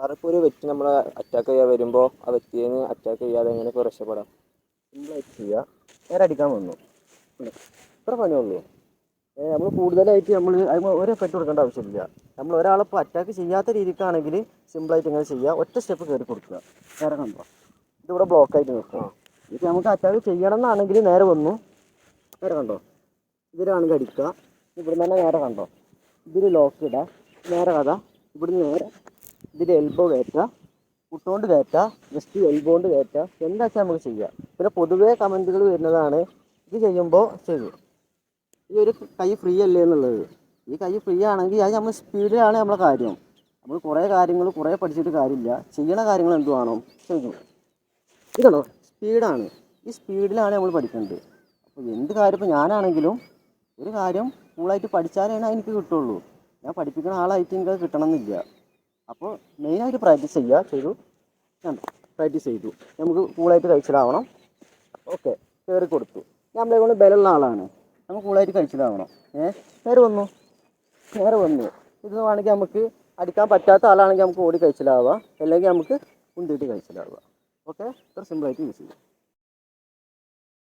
കാരണം ഇപ്പോൾ ഒരു വ്യക്തി നമ്മളെ അറ്റാക്ക് ചെയ്യാൻ വരുമ്പോൾ ആ വ്യക്തിയെ അറ്റാക്ക് ചെയ്യാതെ എങ്ങനെയൊക്കെ രക്ഷപ്പെടാം? സിമ്പിളായിട്ട് ചെയ്യുക. നേരെ അടിക്കാൻ വന്നു, ഇത്ര പണിയുള്ളൂ. നമ്മൾ കൂടുതലായിട്ട് നമ്മൾ അതിന് ഒരു എഫക്റ്റ് കൊടുക്കേണ്ട ആവശ്യമില്ല. നമ്മൾ ഒരാളിപ്പോൾ അറ്റാക്ക് ചെയ്യാത്ത രീതിക്കാണെങ്കിൽ സിമ്പിളായിട്ട് ഇങ്ങനെ ചെയ്യുക. ഒറ്റ സ്റ്റെപ്പ് കയറി കൊടുക്കുക. നേരെ കണ്ടോ, ഇതിവിടെ ബ്ലോക്കായിട്ട് നിൽക്കും. ഇത് നമുക്ക് അറ്റാക്ക് ചെയ്യണം എന്നാണെങ്കിൽ നേരെ വന്നു, നേരെ കണ്ടോ, ഇതിലാണെങ്കിൽ അടിക്കുക. ഇവിടുന്ന് തന്നെ നേരെ കണ്ടോ, ഇതിൽ ലോക്ക് ഇടുക. നേരെ കഥ ഇവിടുന്ന് നേരെ ഇതിൽ എൽബോ കയറ്റുക, കുട്ടുകൊണ്ട് കയറ്റുക, ജസ്റ്റ് എൽബോ കൊണ്ട് കയറ്റുക. എന്താ വെച്ചാൽ നമുക്ക് ചെയ്യാം. പിന്നെ പൊതുവേ കമൻറ്റുകൾ വരുന്നതാണ് ഇത് ചെയ്യുമ്പോൾ ചെയ്തു ഈ ഒരു കൈ ഫ്രീ അല്ലേ എന്നുള്ളത്. ഈ കൈ ഫ്രീ ആണെങ്കിൽ അത് നമ്മൾ സ്പീഡിലാണ് നമ്മളെ കാര്യം. നമ്മൾ കുറേ കാര്യങ്ങൾ കുറേ പഠിച്ചിട്ട് കാര്യമില്ല. ചെയ്യണ കാര്യങ്ങൾ എന്തുവാണോ ചെയ്തു. ഇതാണോ സ്പീഡാണ്, ഈ സ്പീഡിലാണ് നമ്മൾ പഠിക്കേണ്ടത്. അപ്പോൾ എന്ത് കാര്യം ഇപ്പോൾ ഞാനാണെങ്കിലും ഒരു കാര്യം ഫുള്ളായിട്ട് പഠിച്ചാലേ എനിക്ക് കിട്ടുള്ളൂ. ഞാൻ പഠിപ്പിക്കുന്ന ആളായിട്ട് എനിക്ക് കിട്ടണമെന്നില്ല. അപ്പോൾ മെയിനായിട്ട് പ്രാക്ടീസ് ചെയ്യുക. ചെയ്തു, പ്രാക്ടീസ് ചെയ്തു, നമുക്ക് ഫുള്ളായിട്ട് കഴിച്ചിലാവണം. ഓക്കെ, കയറി കൊടുത്തു. നമ്മളെ കൊണ്ട് ബലമുള്ള ആളാണ്, നമുക്ക് കൂളായിട്ട് കഴിച്ചിലാവണം. നേരെ വന്നു ഇത് വേണമെങ്കിൽ നമുക്ക് അടിക്കാൻ പറ്റാത്ത ആളാണെങ്കിൽ നമുക്ക് ഓടി കഴിച്ചിലാവുക, അല്ലെങ്കിൽ നമുക്ക് കുന്തിയിട്ട് കഴിച്ചിലാവുക. ഓക്കെ, ഇത്ര സിമ്പിളായിട്ട് യൂസ് ചെയ്യും.